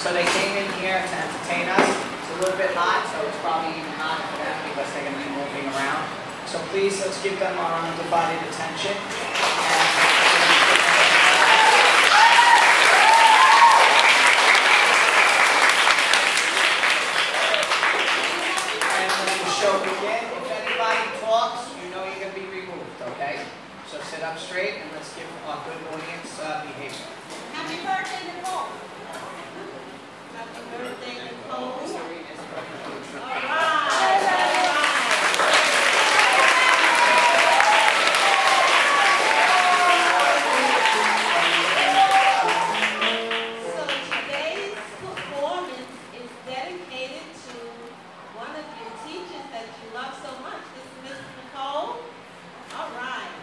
So they came in here to entertain us. It's a little bit hot, so it's probably even hotter for them because they're going to be moving around. So please, let's give them our undivided attention. And when the show begins, if anybody talks, you know you're going to be removed, okay? So sit up straight and let's give our good audience behavior. Happy birthday, Nicole. Happy birthday, Nicole. All right.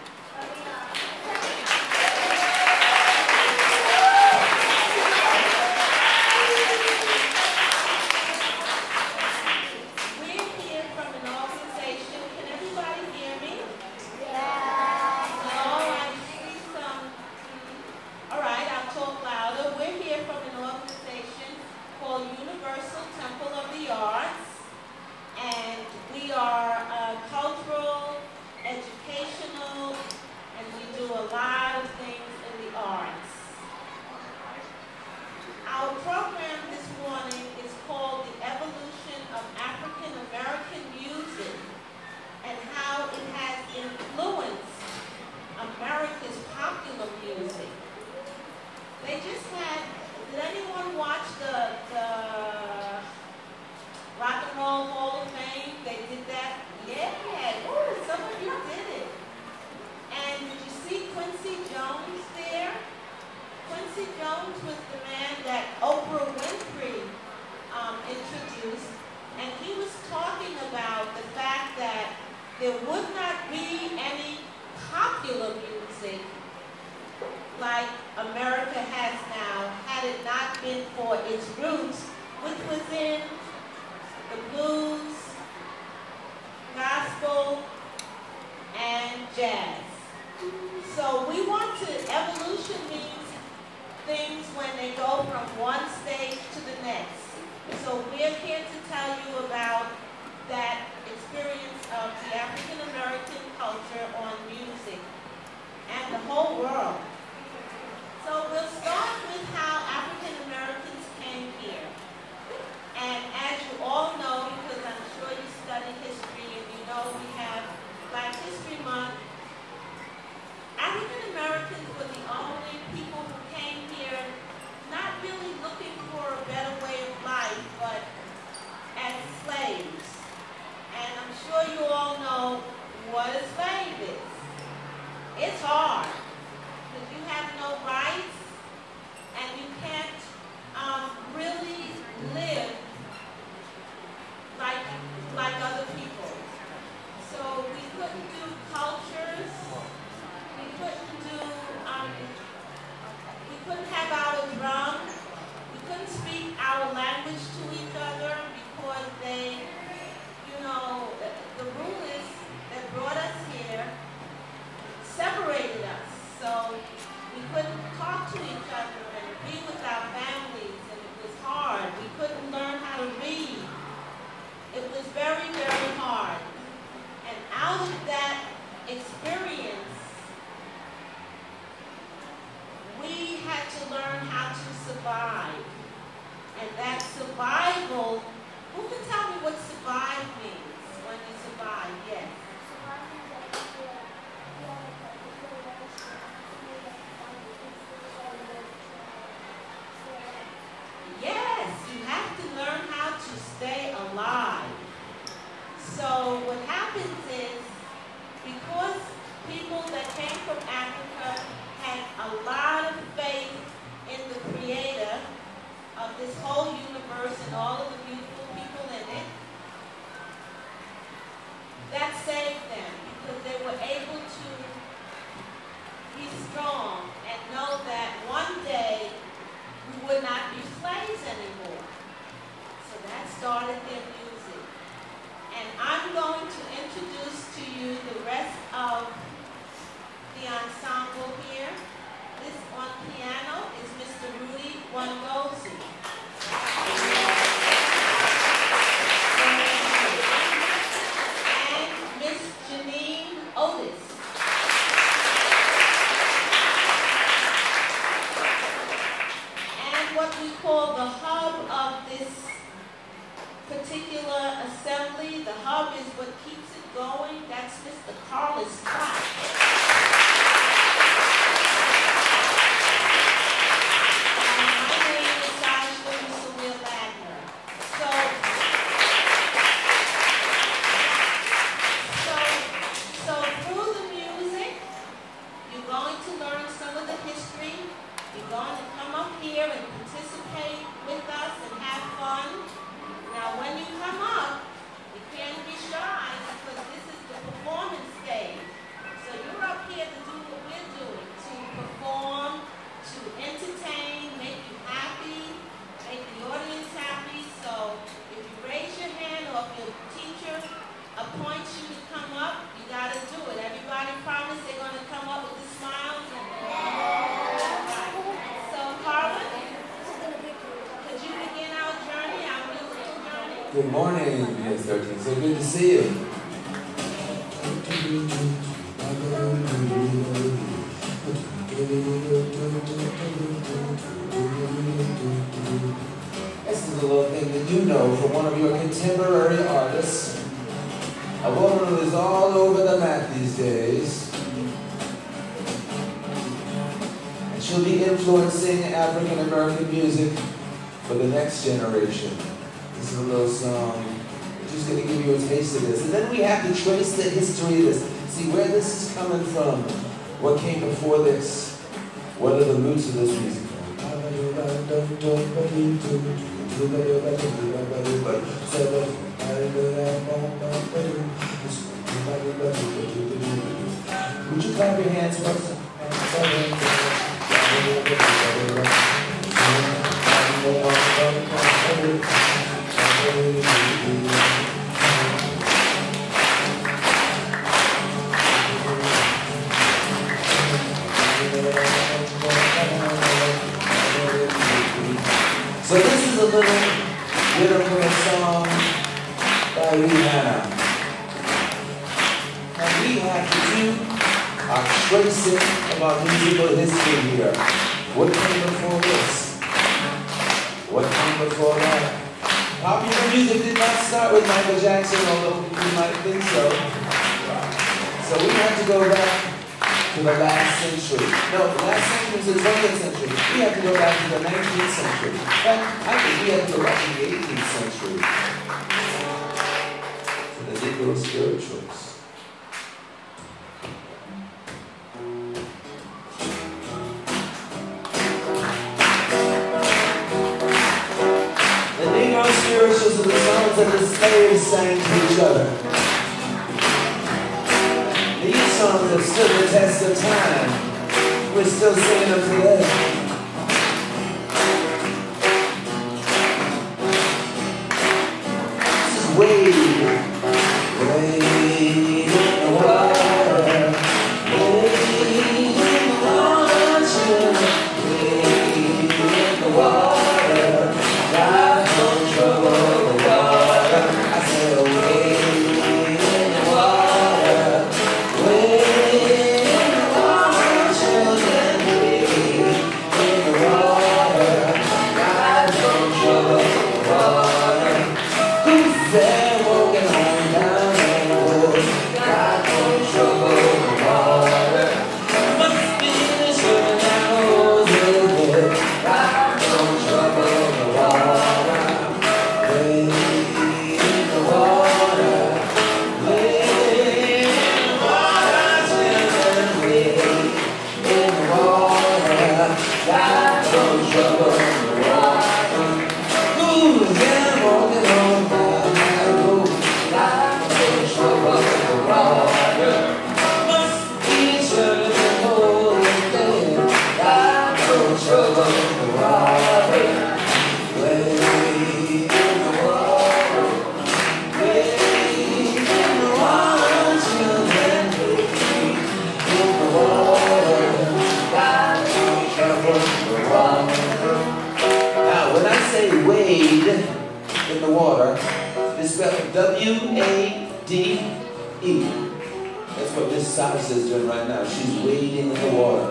The ensemble here. This on piano is Mr. Rudi Mwongozi. what we call the hub of this particular assembly. The hub is what keeps it going. That's Mr. Karlus Trapp. And my name is Sajda Musawwir Ladner. So through the music, you're going to learn some of the history. You're going to come up here and participate with us and have fun. Now, when you come up, you can't be shy because this is the performance stage. So you're up here to do what we're doing, to perform, to entertain, make you happy, make the audience happy. So if you raise your hand or if your teacher appoints you to come up, you got to do it. Everybody promise they're going to come up with the smiles. Right. So, Karlus, could you begin our journey, our musical journey? Good morning, Miss 13. So good to see you. This is a little thing that you know from one of your contemporary artists. A woman who is all over the map these days. And she'll be influencing African American music for the next generation. This is a little song. We're just going to give you a taste of this. And then we have to trace the history of this. See where this is coming from. What came before this? What are the roots of this music? Would you clap your hands for us? So this is a little bit of a song by Rudi. And we have to do our tracing of our musical history here. What came before this? What came before that? Popular music did not start with Michael Jackson, although you might think so. So we have to go back to the last century. No, the last century was the 20th century. We have to go back to the 19th century. In fact, I think we have to go back to the 18th century. To the Negro spirituals. The Negro spirituals are the songs that the slaves sang to each other. These songs have stood the test of time. We're still singing them today. This is Wade. Wade in the water. Wade in the water. Wade in the water. Got no trouble with water. I said wade in the water. Wade in the water, children, wade in the water. Got no trouble with water. Who's there walking home down the road? Got no trouble with water. Must be the sugar down the road. Got no trouble with water. Wade in the water. Wade in the water, children, wade in the water. Got no trouble with water. Who's there walking home down that road? Got no trouble with water. Must be sugar and holy there. Got no trouble with water. Wade in the water. Wade in the water, children, wade in the water. Got no trouble with water. Now, when I say wade in the water, it's spelled W-A-D-E. That's what Miss Sajda is doing right now. She's wading in the water.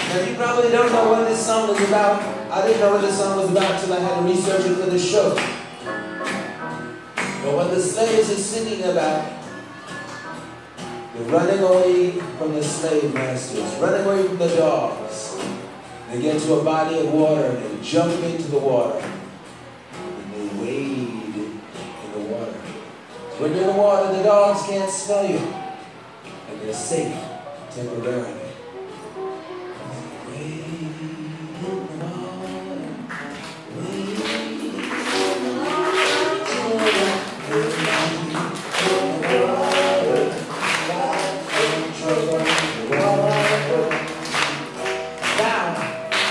Now you probably don't know what this song was about. I didn't know what this song was about until I had to research it for the show. But what the slaves are singing about, they're running away from the slave masters, running away from the dogs. They get to a body of water and they jump into the water. And they wade in the water. So when you're in the water, the dogs can't smell you. And they're safe temporarily.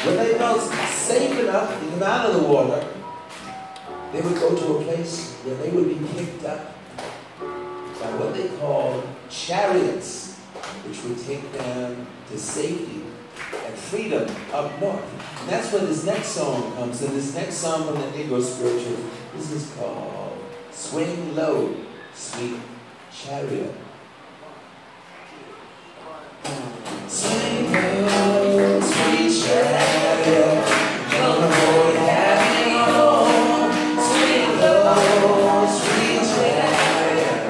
When they felt safe enough to come out of the water, they would go to a place where they would be picked up by what they called chariots, which would take them to safety and freedom up north. And that's where this next song comes. And this next song from the Negro Spiritual, this is called Swing Low, Sweet Chariot. Swing low, sweet chariot, come aboard, happy home. Swing low, sweet chariot,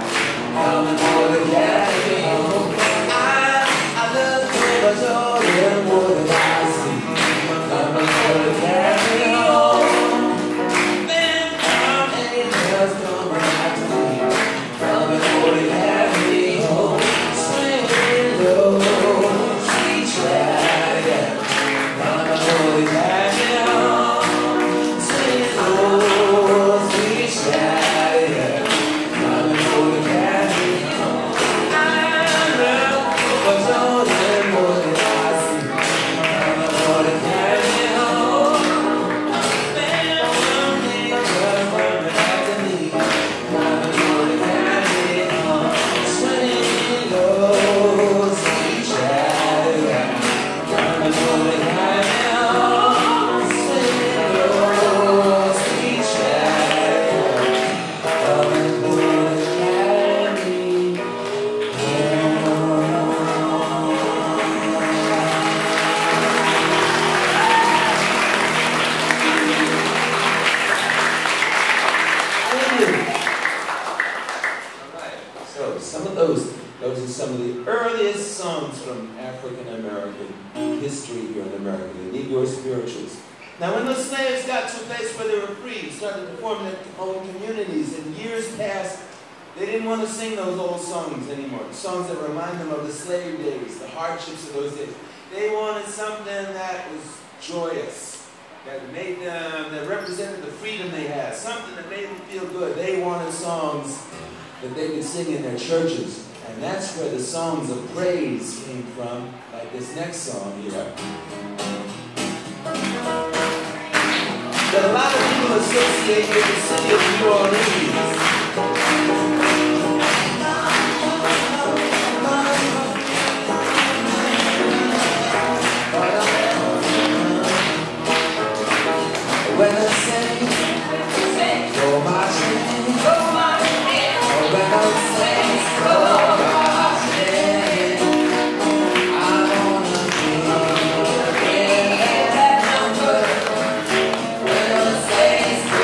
come aboard, happy home. I love you, but you're more than I see. Come aboard, happy home. Then come angels, come back to me. Come aboard, happy home. Swing low. Those are some of the earliest songs from African American history here in America, the Negro spirituals. Now when the slaves got to a place where they were free, started to form their own communities, and years passed, they didn't want to sing those old songs anymore, the songs that remind them of the slave days, the hardships of those days. They wanted something that was joyous, that made them, that represented the freedom they had, something that made them feel good. They wanted songs that they could sing in their churches. And that's where the songs of praise came from, like this next song here. That a lot of people associate with the city of New Orleans. When I say, go marching, when I say, go marching, I wanna be in that number. When I say, go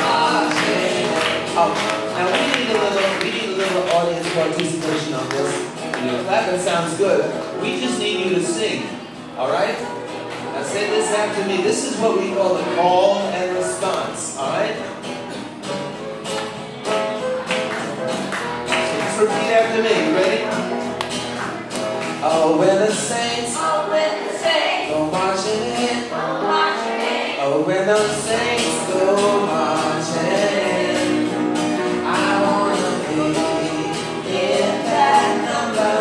marching. Oh, now we need a little audience participation on this. You know, clapping sounds good. We just need you to sing, all right? Now say this after me. This is what we call a call and response, all right? So just repeat after me. You ready? Oh, when the saints go marching in. Oh, when the saints go marching, I wanna be in that number.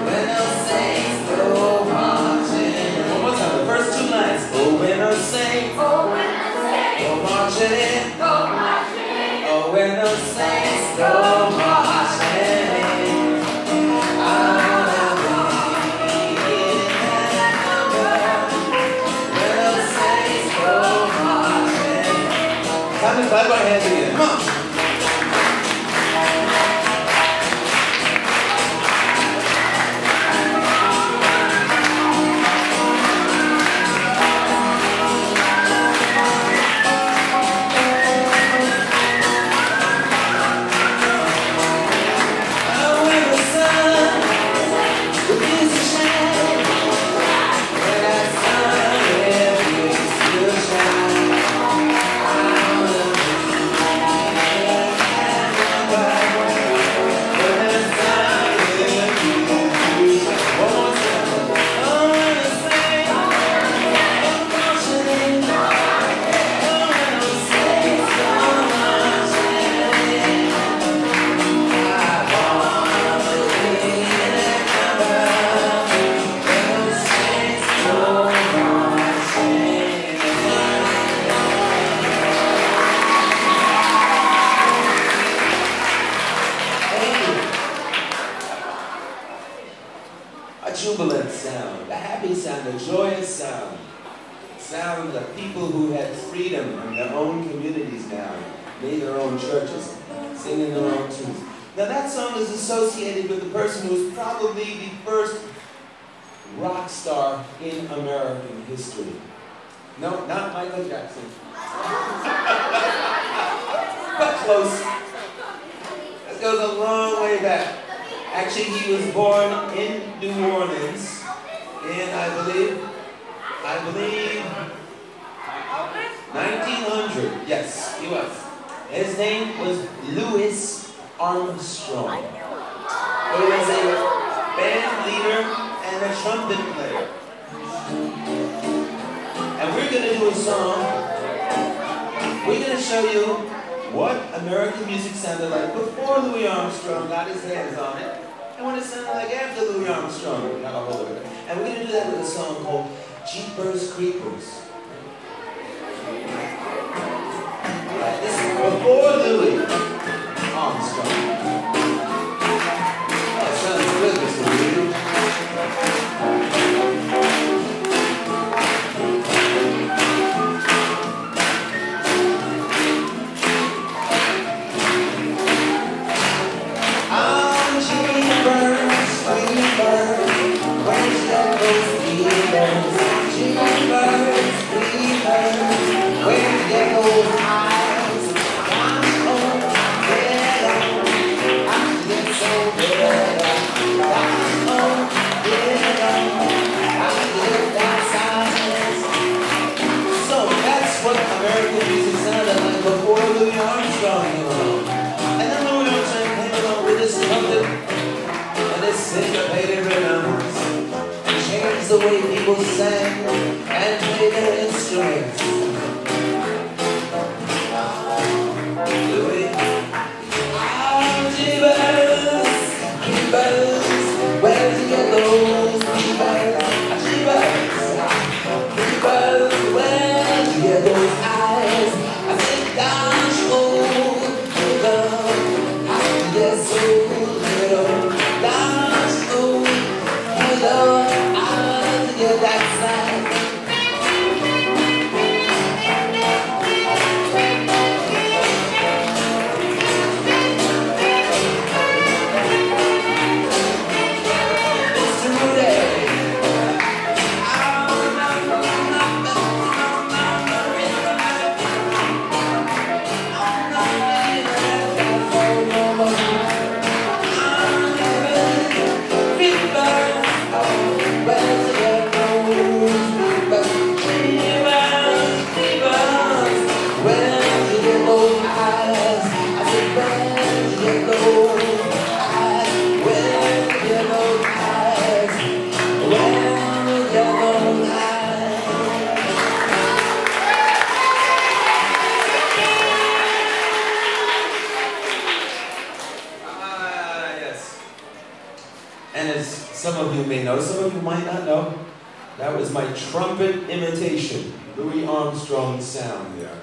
When the saints go marching. One more time, the first two lines. Oh, when the saints go marching in. Oh, when the saints go marching, I wanna be in that number. When the saints go marching. Time to clap our hands again. Come on. sound of people who had freedom in their own communities now, made their own churches, singing their own tunes. Now that song is associated with the person who was probably the first rock star in American history. No, not Michael Jackson. But close. This goes a long way back. Actually, he was born in New Orleans in, I believe, 1900. Yes, he was. His name was Louis Armstrong. He was a band leader and a trumpet player. And we're going to do a song. We're going to show you what American music sounded like before Louis Armstrong got his hands on it, and what it sounded like after Louis Armstrong got a hold of it. And we're going to do that with a song called Jeepers Creepers. This is before Louis Armstrong. That sounds good, Mr. Rudi. Syncopated rhythms and changed the way people sang and played their instruments. Louis, Jeepers, Creepers, where do you go, Jeepers, Jeepers, Creepers, where do you those eyes? I think gosh, oh, girl, how do you so little? Some of you may know, some of you might not know. That was my trumpet imitation, Louis Armstrong's sound there.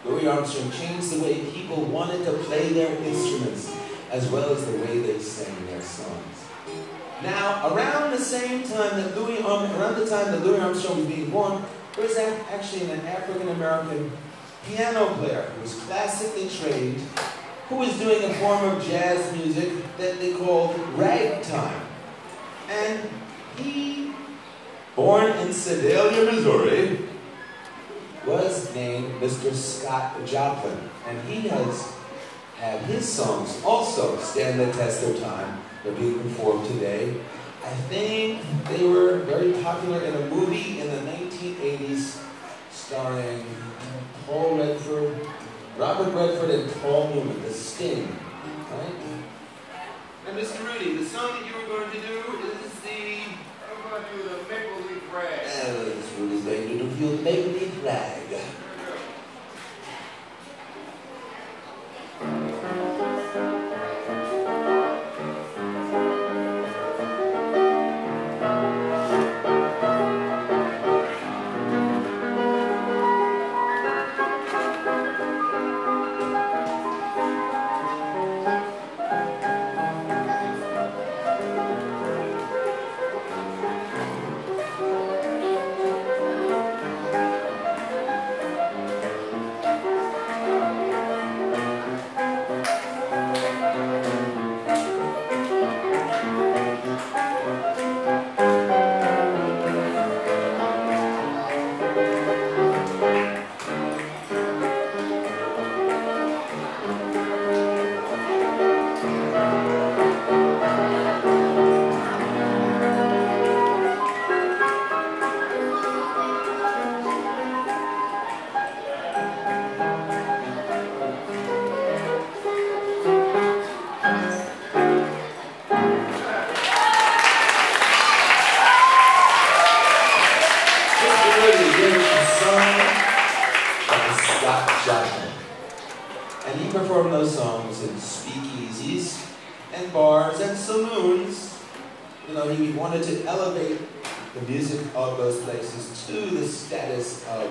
Louis Armstrong changed the way people wanted to play their instruments, as well as the way they sang their songs. Now, around the time that Louis Armstrong was being born, there was actually an African-American piano player who was classically trained, who was doing a form of jazz music that they called ragtime. And he, born in Sedalia, Missouri, was named Mr. Scott Joplin. And he has had his songs also stand the test of time. They're being performed today. I think they were very popular in a movie in the 1980s starring Paul Redford, Robert Redford, and Paul Newman, The Sting. Right? And Mr. Rudi, the song that you were going to do is the... I'm going to do the Maple Leaf Rag. Mr. Rudi's going to do the Maple Leaf Rag. did a song by Sajda. And he performed those songs in speakeasies and bars and saloons. You know, he wanted to elevate the music of those places to the status of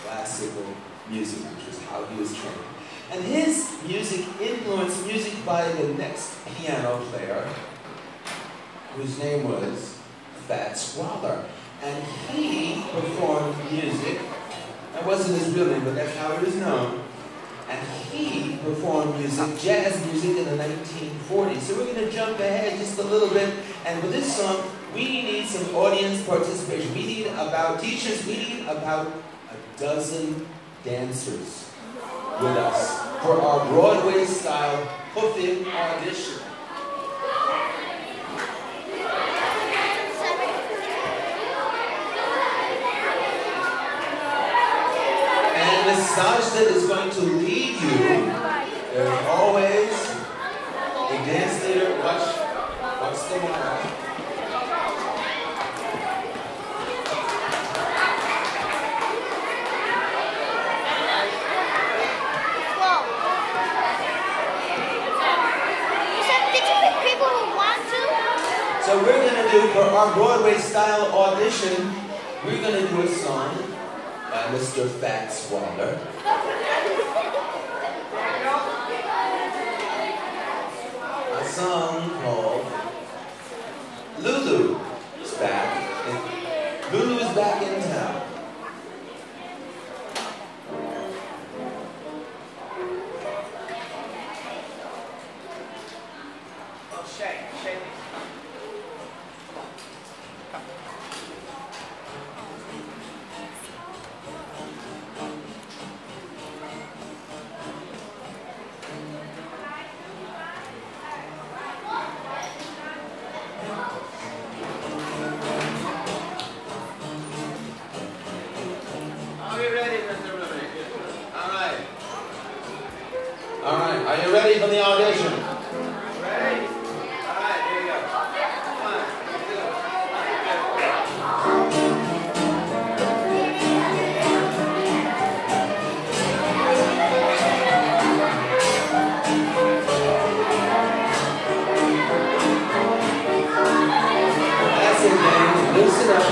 classical music, which is how he was trained. And his music influenced music by the next piano player, whose name was Fats Waller. And he performed music, that wasn't his real name, but that's how he was known. And he performed music, jazz music in the 1940s. So we're going to jump ahead just a little bit. And with this song, we need some audience participation. We need about teachers, we need about a dozen dancers with us for our Broadway-style hoofing audition. And Miss Sajda is going to lead you. There's always a dance leader. Watch the mark. So we're going to do, for our Broadway-style audition, we're going to do a song by Mr. Fats Waller. A song called Lulu is back. Lulu is back in town. Oh, shake. All right, are you ready for the audition? Ready? All right, here we go. 1, 2, 3. That's it, man. Loosen up.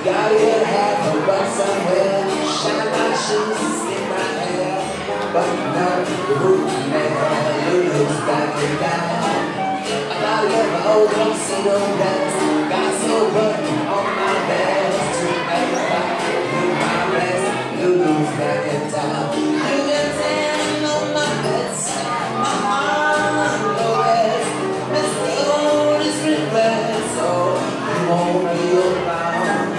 Gotta get half a buck somewhere, shine my shoes, in my hair, but not the root man, Lulu's back in town. I gotta get my old tuxedo dance, got so good on my vest, to everybody do my best, Lulu's back in town. You can tell on my vest, my arm no rest, Mr. Otis request, so you won't be around.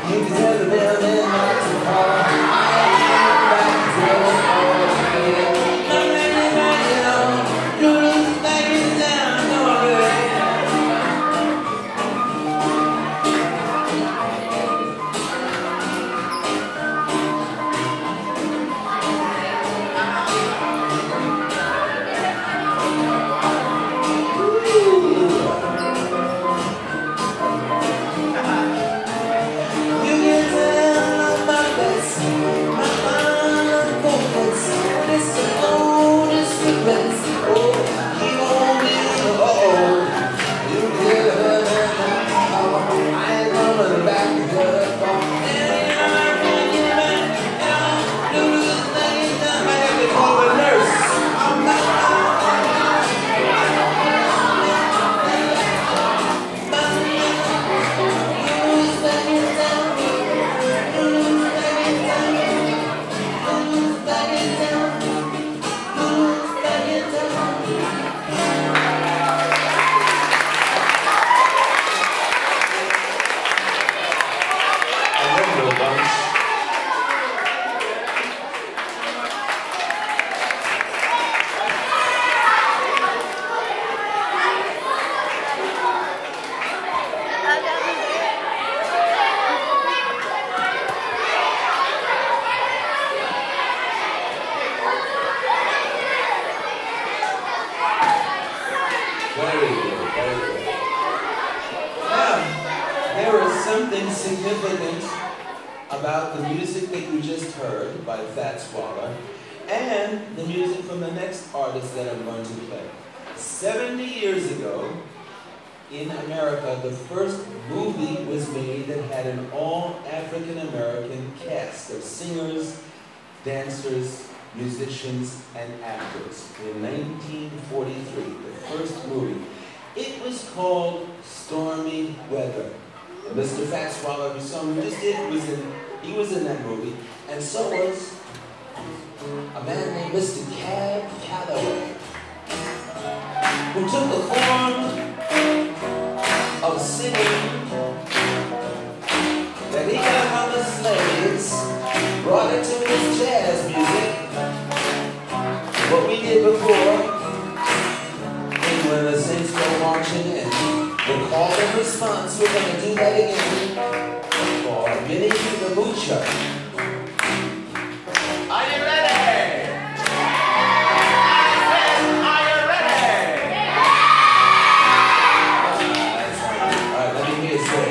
You can tell the building not too far. I am back to the I'm ready back it on. Lulu's back in town. Come on, baby. There is something significant about the music that you just heard by Fats Waller and the music from the next artist that I'm going to play. 70 years ago, in America, the first movie was made that had an all-African-American cast of singers, dancers, musicians, and actors. In 1943, the first movie. It was called Stormy Weather. And Mr. Fats Waller, the song we just did, he was in that movie. And so was a man named Mr. Cab Calloway, who took the form of singing that he got on the slaves, brought it to his jazz music. What we did before, and when the saints go marching in, the call and response, we're going to do that again for Willie the Moocher. Are you ready? Are you ready? All right, let me hear you say.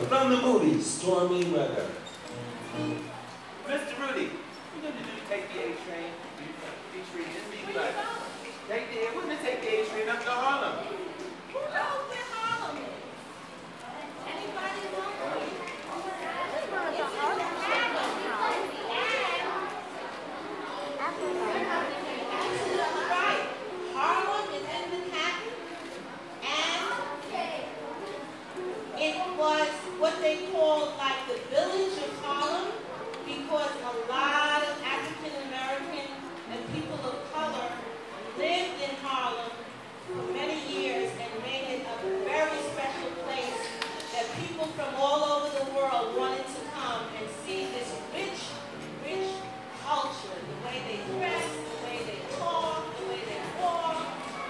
From the movie, Stormy Weather. Mr. Rudi, we're going to do take the A train. Featuring this right. We're going to take the A train up to Harlem. Who knows where Harlem is? Anybody know? Right. Harlem is in Manhattan, and it was what they called like the village of Harlem, because a lot of African American and people of color lived in Harlem for many years and made it a very special place that people from all over the world wanted to come and see this rich, rich culture, the way they dress, the way they talk, the way they walk,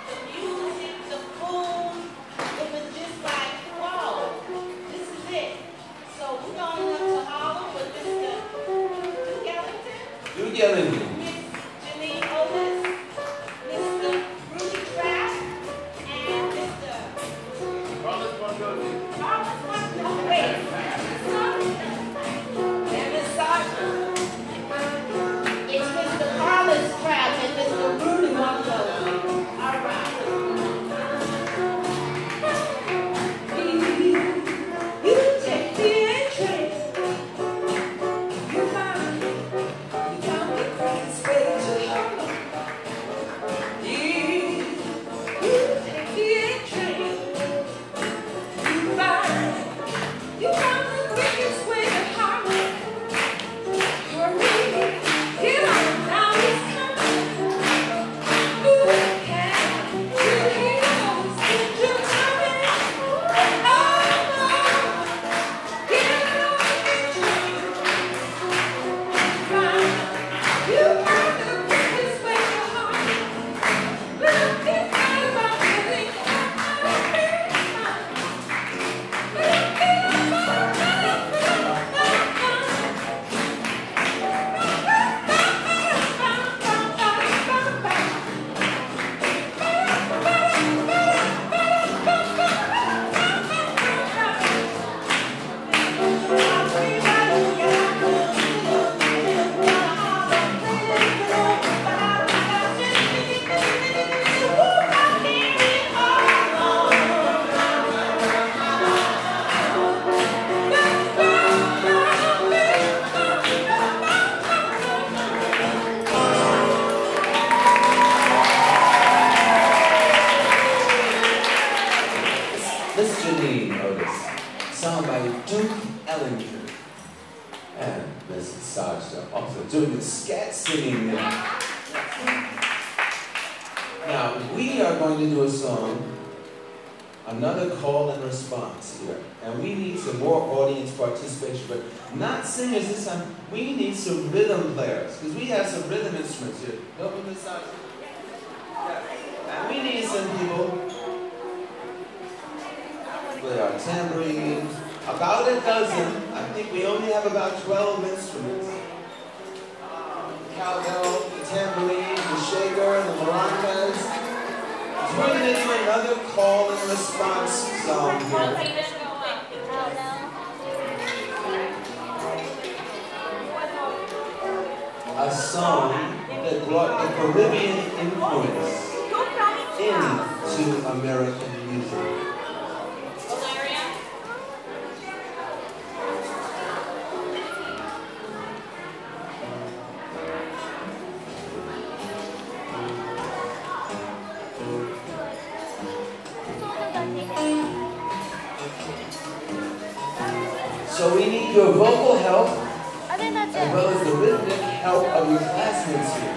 the music, the food. It was just like, whoa, this is it. So we're going up to Harlem with Mr. Duke Ellington. Miss Jeannine, Otis, Mr. Rudi Trapp, and Mr. Karlus Mwongozi. Karlus Mwongozi. Wait. And Miss Sajda. It's Mr. Karlus Trapp and Mr. Rudi Mwongozi. All right. You take the Duke Ellington. And Mrs. Sajda also doing the scat singing there. Now, we are going to do a song, another call and response here. And we need some more audience participation, but not singers this time. We need some rhythm players, because we have some rhythm instruments here. Don't we, Miss Sajda? And we need some people to play our tambourine. About a dozen. I think we only have about 12 instruments. The cowbell, the tambourine, the shaker, the maracas. So we're going to do another call and response song here. A song that brought the Caribbean influence into American music. So we need your vocal help, as well as the rhythmic help of your classmates here.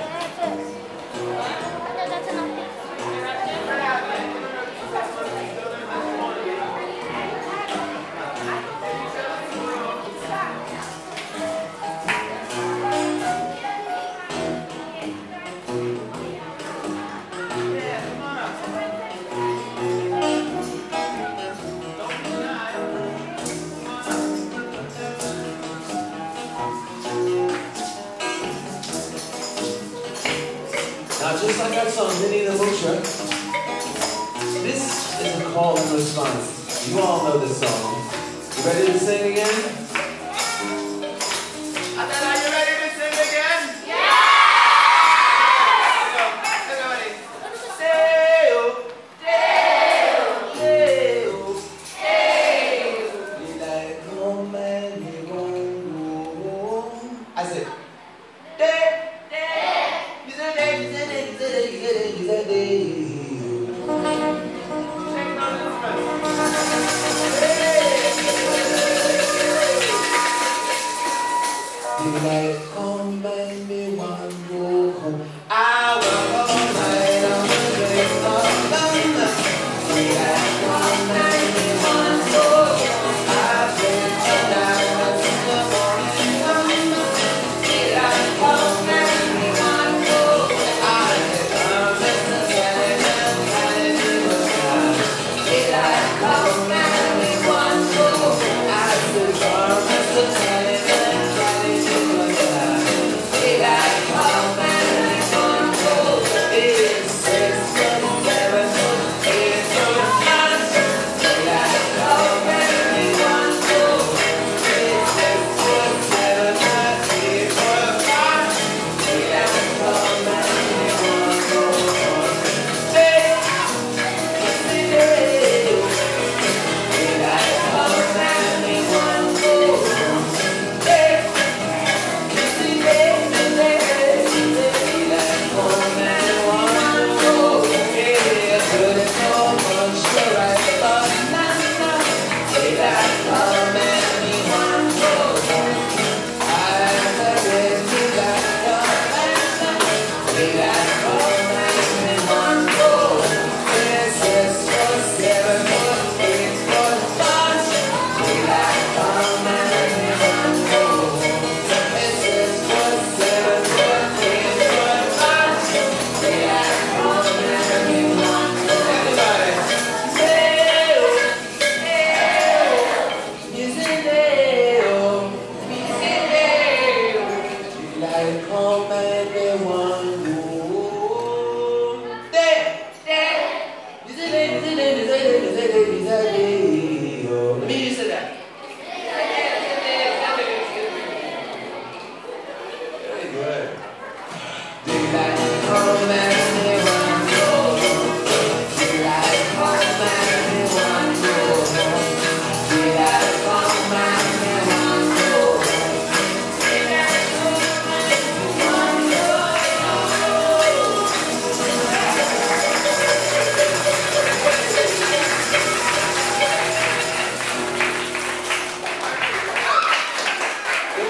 Just like our song, Minnie the Moocher, this is a call and response. You all know this song. You ready to sing again? And then are you ready to sing again? Yeah! Everybody. Deo, Deo, Deo, Deo. You like home and you want to go. I said,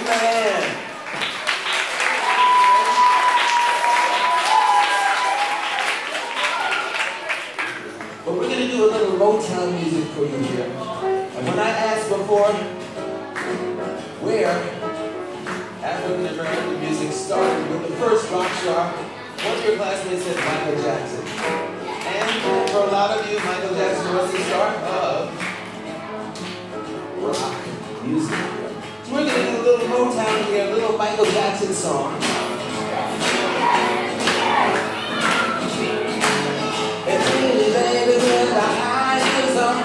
man. But we're going to do a little Motown music for you here. And when I asked before where African-American music started with the first rock star, one of your classmates said Michael Jackson. And for a lot of you, Michael Jackson was the start of rock music. So we're going to do a little Motown here, a little Michael Jackson song. It's really, baby, when the high is on.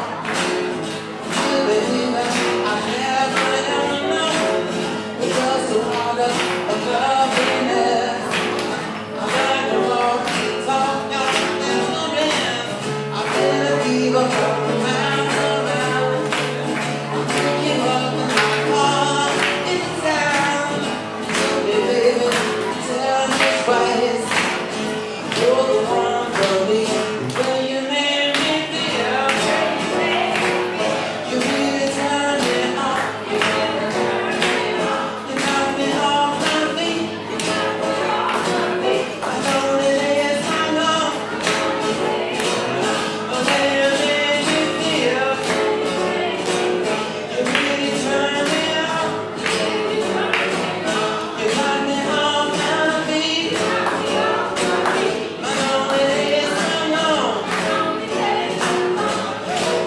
Baby, I never ever know. Because the water of loveliness. I'm like the Lord, talk young and the man. I've been a diva from around. I'm picking up and my heart is down. Baby, tell me twice. You're the one for me. When you made me feel, you really turned me on. You knocked me off my feet. I know it is, I know. The way you made me feel, you really turned me on. You knocked me off my feet. I know it is, I know.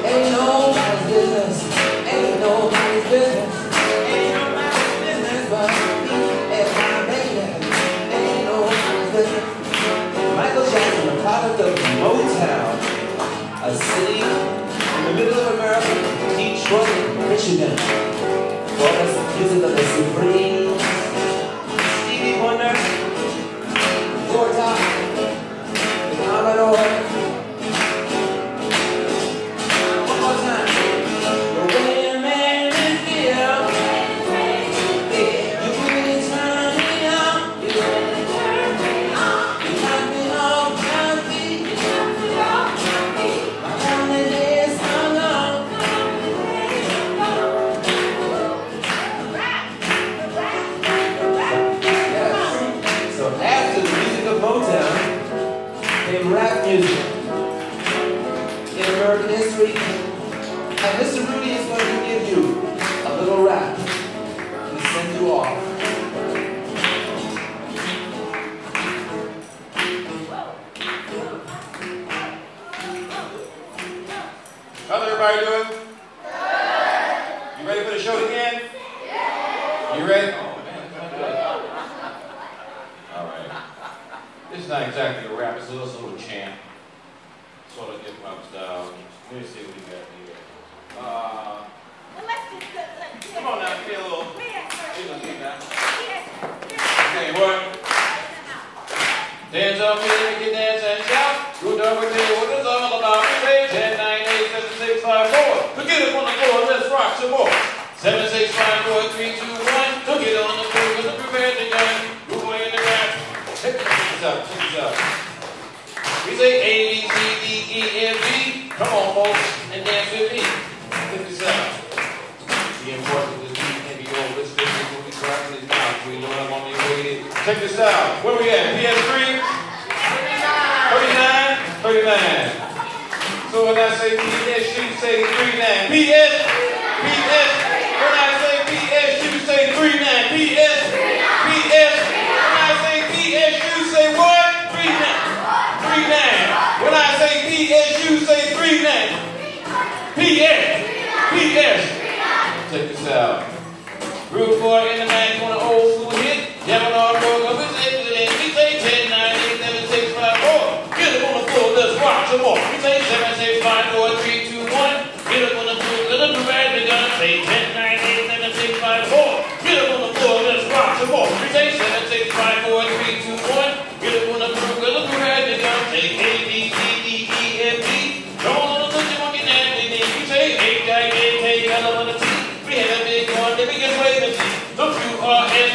Ain't nobody's business, ain't nobody's business, ain't nobody's business but me and my baby. Ain't nobody's business. Michael Jackson, a product of Motown, a city in the middle of America, Detroit, Michigan. Brought us the music of the Supremes, Stevie Wonder, Four Top, the Commodore. One more time. The way you made me feel, you really turned me on. You knocked me off my feet. My only days hung on. Yes. So after the music of Motown came rap music in American history. And Mr. Rudi is going to give you a little rap to send you off. How's everybody doing? You ready for the show again? You ready? Oh, man. All right. This is not exactly a rap, it's a little chant. Sort of hip hop style. Let me see what we got here. Come on now, feel a little. Okay, what? Dance on me, we can dance and shout. Good dog, we tell you what it's all about. We say 10, 9, 8, 7, 6, 5, 4. So get up on the floor, let's rock some more. 7, 6, 5, 4, 3, 2, 1. So get on the floor, because I'm prepared to gun. Move away in the rap. Check this out, check this out. We say A, B, C, D, E, F, G. Come on, folks, and dance with me. Check this out. The importance of this beat can be over. Let's fix it when we crack in his mouth. We know I'm on the way. Check this out. Where we at? PS3? 39? 39. So when I say PS, you say 39. PS? PS? When I say PS, you say 39. PS? PS? When I say PS, you say what? 39. 39. When I say PS, you say 39. PS? PS? Check this out. Root 4 in the man, want an old school hit. Jamming on road, we say 10, 9, 8, 7, 6, 5, 4. Get up on the floor, let's rock some more. We say 7, 6, 5, 4, 3, 2, 1. Get up on the floor, let them be ready to go. Say 10, 9, 8, 7, 6, 5, 4. Get up on the floor, let's rock some more. We say 7, 6, 5, 4, 3, 2, 1. Get up on the floor, let them be ready to go. Say A, B, C, D, E, F, G. Come on, let's look at what you're dancing. We say H, I, J, K, L, M, N, T. We had a big one, then we get away with it. The Q, R, S.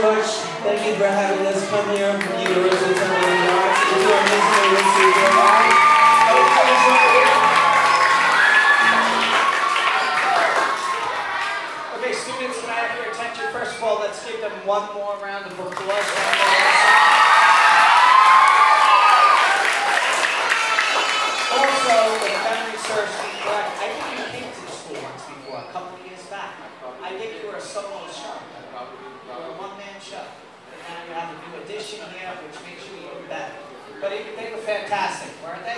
much. Thank you for having us come here from the University of Temple Arts. It's our amazing University of Temple. Okay, students, can I have your attention? First of all, let's give them one more round of applause. Also, if memory serves me correct, I think you came to the school once before, a couple of years back. I think you were a solo show. You were a one-man show. And now you have a new addition here, which makes you even better. But they were fantastic, weren't they?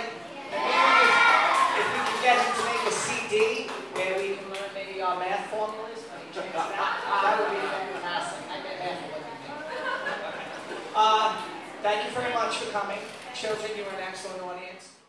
And maybe if we could get them to make a CD where we can learn maybe our math formulas, any chance of that would be fantastic. I get half of what you think. Thank you very much for coming. Children, you were an excellent audience.